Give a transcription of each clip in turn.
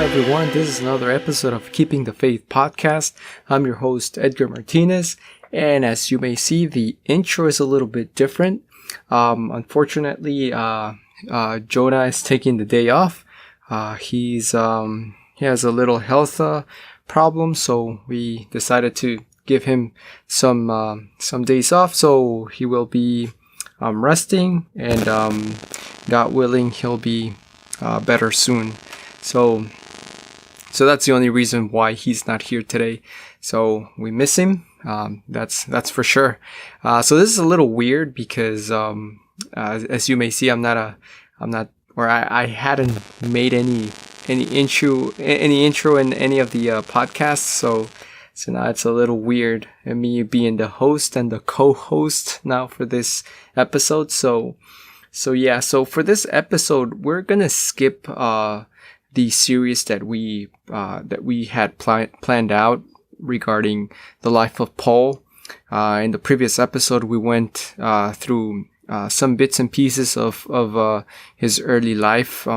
everyone. This is another episode of Keeping the Faith podcast. I'm your host, Edgar Martinez, and as you may see, the intro is a little bit different. Unfortunately, Jonah is taking the day off. He has a little health problem, so we decided to give him some days off. So he will be resting, and God willing, he'll be better soon. So that's the only reason why he's not here today. So we miss him. That's for sure. So this is a little weird because as you may see, I hadn't made any intro in any of the podcasts. So now it's a little weird, and me being the host and the co-host now for this episode. So for this episode, we're gonna skip the series that we had planned out regarding the life of Paul. In the previous episode, we went through some bits and pieces of his early life,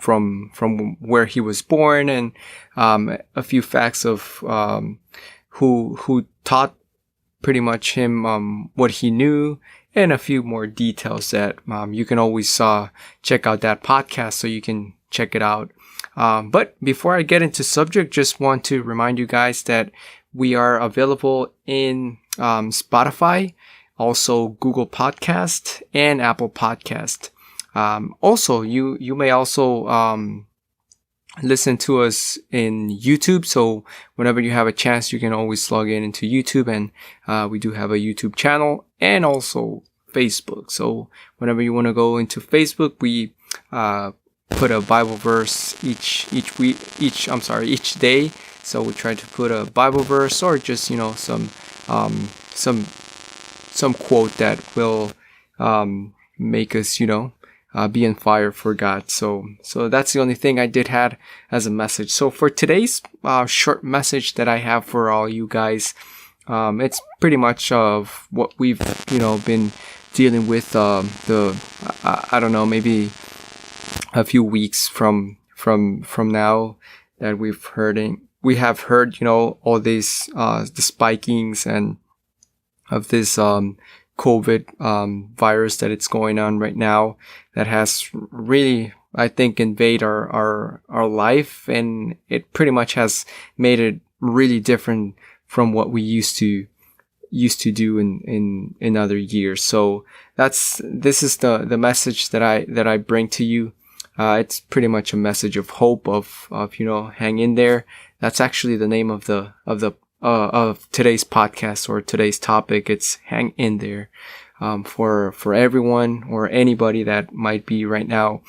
from where he was born, and a few facts of who taught pretty much him what he knew, and a few more details that you can always check out that podcast so you can check it out. But before I get into subject, just want to remind you guys that we are available in Spotify, also Google Podcast, and Apple Podcast. Also, you may also listen to us in YouTube. So whenever you have a chance, you can always log into YouTube, and we do have a YouTube channel, and also Facebook. So whenever you want to go into Facebook, we put a Bible verse each day. So we try to put a Bible verse, or just some quote that will make us be on fire for God. So that's the only thing I did had as a message. So for today's short message that I have for all you guys, it's pretty much of what we've been dealing with I don't know, maybe a few weeks from now, that we have heard all these the spikings and of this COVID virus that it's going on right now, that has really, I think, invade our life, and it pretty much has made it really different from what we used to do in other years. So this is the message that I bring to you. It's pretty much a message of hope, of hang in there. That's actually the name of of today's podcast, or today's topic. It's hang in there. For everyone or anybody that might be right now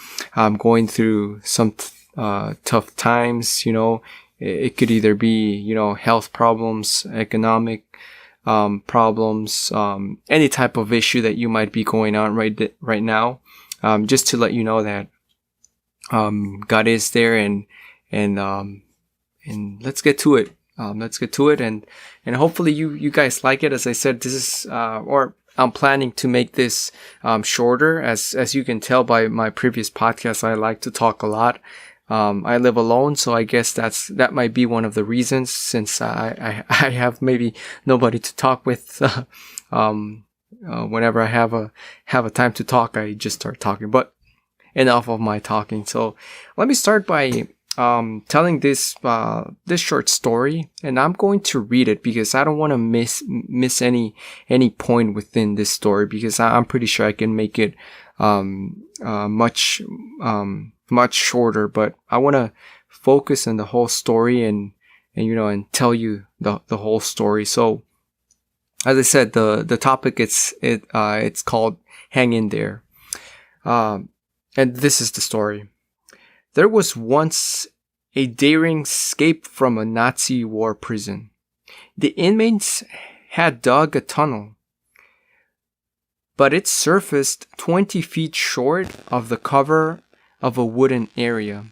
going through some tough times. It could either be health problems, economic problems, any type of issue that you might be going on right now. Just to let you know that God is there, and let's get to it. And hopefully you guys like it. As I said, this is or I'm planning to make this shorter. As you can tell by my previous podcast, I like to talk a lot. I live alone, so I guess that might be one of the reasons, since I have maybe nobody to talk with. Whenever I have a time to talk, I just start talking. But enough of my talking. So let me start by telling this short story, and I'm going to read it because I don't want to miss any point within this story, because I'm pretty sure I can make it much shorter, but I want to focus on the whole story and tell you the whole story. So as I said, the topic it's called Hang in There, and this is the story. There was once a daring escape from a Nazi war prison. The inmates had dug a tunnel, but it surfaced 20 feet short of the cover of a wooden area.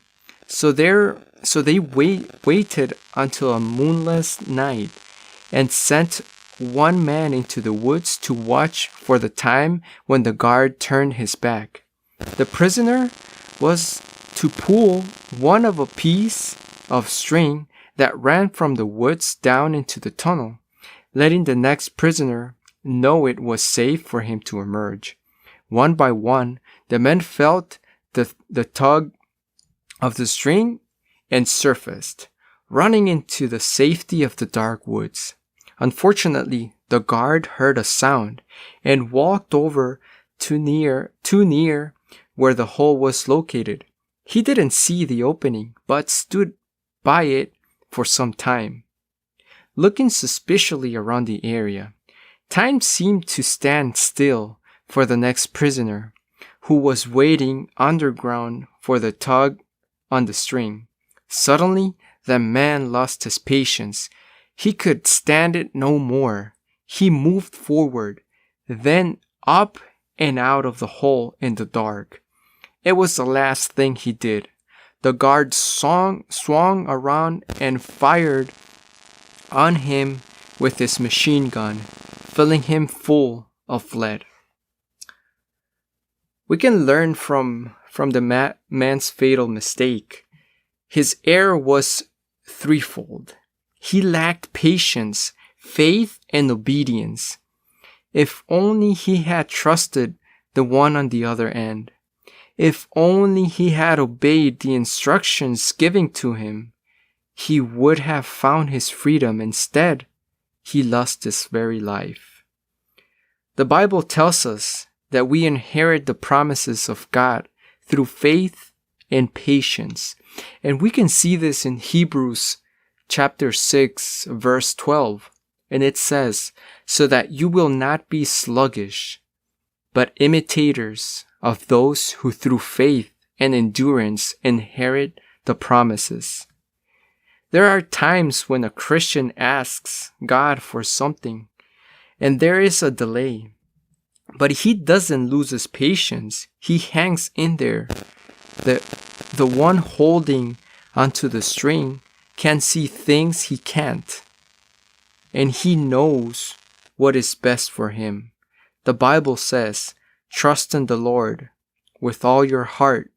So they waited until a moonless night and sent one man into the woods to watch for the time when the guard turned his back. The prisoner was to pull one of a piece of string that ran from the woods down into the tunnel, letting the next prisoner know it was safe for him to emerge. One by one, the men felt the tug of the string and surfaced, running into the safety of the dark woods. Unfortunately, the guard heard a sound and walked over too near where the hole was located. He didn't see the opening, but stood by it for some time, looking suspiciously around the area. Time seemed to stand still for the next prisoner, who was waiting underground for the tug on the string. Suddenly, the man lost his patience. He could stand it no more. He moved forward, then up and out of the hole in the dark. It was the last thing he did. The guard swung around and fired on him with his machine gun, filling him full of lead. We can learn from the man's fatal mistake. His error was threefold. He lacked patience, faith, and obedience. If only he had trusted the one on the other end. If only he had obeyed the instructions given to him, he would have found his freedom. Instead, he lost his very life. The Bible tells us that we inherit the promises of God through faith and patience. And we can see this in Hebrews chapter 6, verse 12. And it says, "So that you will not be sluggish, but imitators of those who through faith and endurance inherit the promises." There are times when a Christian asks God for something, and there is a delay. But he doesn't lose his patience. He hangs in there. The one holding onto the string can see things he can't. And he knows what is best for him. The Bible says, "Trust in the Lord with all your heart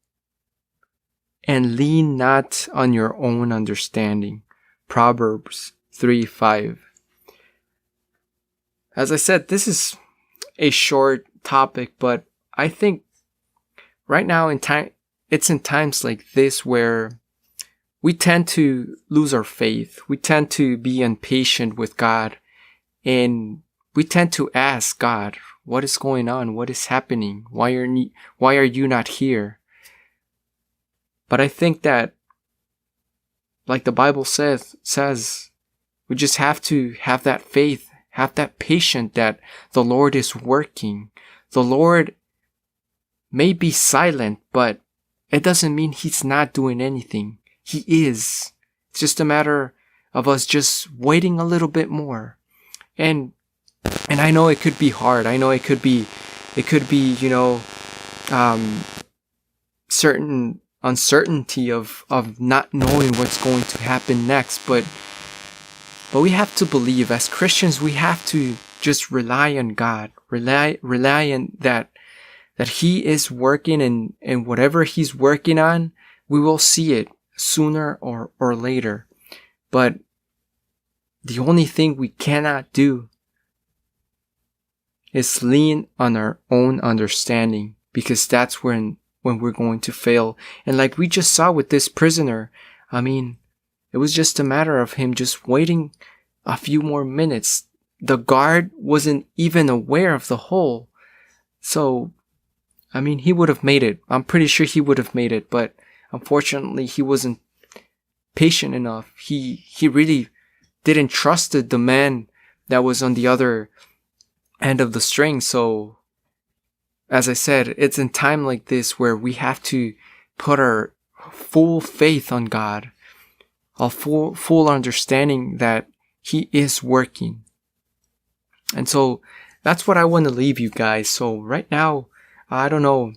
and lean not on your own understanding." Proverbs 3:5. As I said, this is a short topic, but I think right now it's in times like this where we tend to lose our faith. We tend to be impatient with God, and we tend to ask God, what is going on? What is happening? Why are you not here? But I think that, like the Bible says, we just have to have that faith, have that patience that the Lord is working. The Lord may be silent, but it doesn't mean He's not doing anything. He is. It's just a matter of us just waiting a little bit more. And I know it could be hard. I know it could be, certain uncertainty of not knowing what's going to happen next. But we have to believe, as Christians, we have to just rely on God. Rely on that He is working, and whatever He's working on, we will see it sooner or later. But the only thing we cannot do is lean on our own understanding, because that's when we're going to fail. And like we just saw with this prisoner, I mean, it was just a matter of him just waiting a few more minutes. The guard wasn't even aware of the hole. So, I mean, he would have made it. I'm pretty sure he would have made it, but unfortunately he wasn't patient enough. He really didn't trust the man that was on the other end of the string. So, as I said, it's in time like this where we have to put our full faith on God, a full understanding that He is working. And so that's what I want to leave you guys. So right now, I don't know.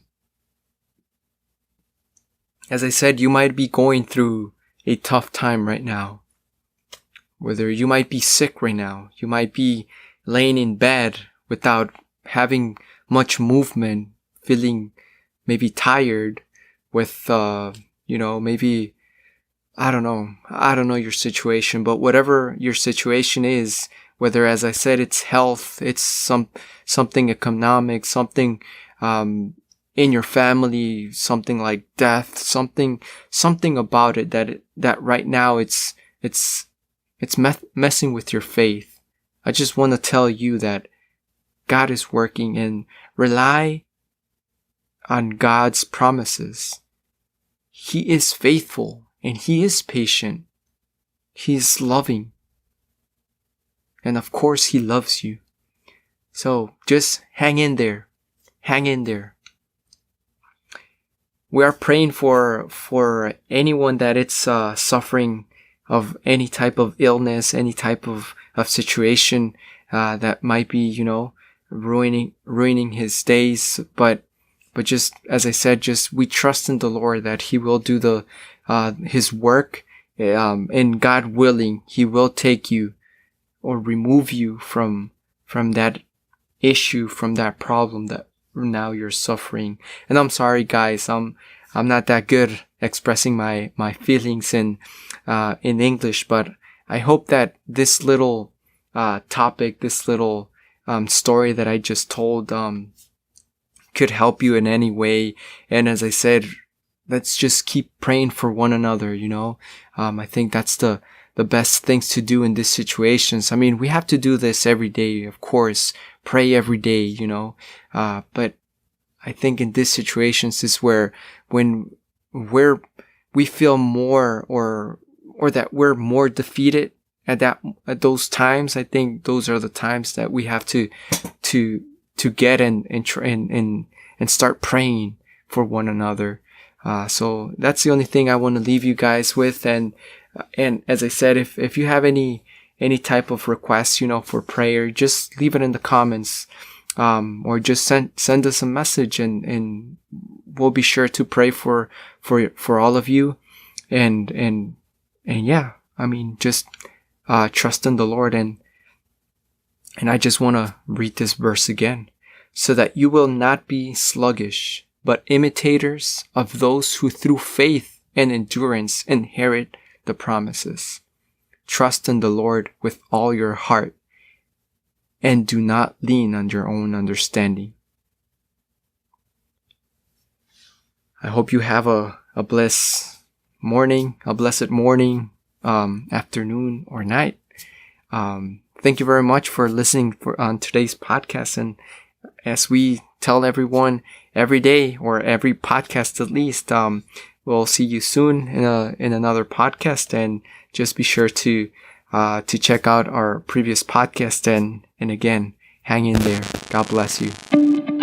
As I said, you might be going through a tough time right now. Whether you might be sick right now, you might be laying in bed without having much movement, feeling maybe tired with Maybe, I don't know your situation, but whatever your situation is, whether, as I said, it's health, it's something economic, something, in your family, something like death, something about it that right now it's messing with your faith. I just want to tell you that God is working, and rely on God's promises. He is faithful and He is patient. He is loving. And of course, He loves you. So just hang in there. Hang in there. We are praying for anyone that it's suffering of any type of illness, any type of situation that might be, ruining his days. But just as I said, just we trust in the Lord that He will do His work, and God willing, He will take you or remove you from that issue, from that problem that now you're suffering. And I'm sorry, guys, I'm not that good expressing my feelings in English, but I hope that this little topic, this little story that I just told could help you in any way. And as I said, let's just keep praying for one another. I think that's the best things to do in these situations. I mean, we have to do this every day, of course, pray every day, but I think in these situations is where when we feel more or that we're more defeated at those times. I think those are the times that we have to get and start praying for one another. So that's the only thing I want to leave you guys with. And as I said, if you have any type of requests, for prayer, just leave it in the comments, or just send us a message, and we'll be sure to pray for all of you. And yeah, I mean, just trust in the Lord. And I just want to read this verse again. So that you will not be sluggish, but imitators of those who through faith and endurance inherit the promises. Trust in the Lord with all your heart, and do not lean on your own understanding. I hope you have a blessed morning, afternoon, or night. Thank you very much for listening on today's podcast. And as we tell everyone every day, or every podcast at least, we'll see you soon in another podcast. And just be sure to check out our previous podcast. And again, hang in there. God bless you.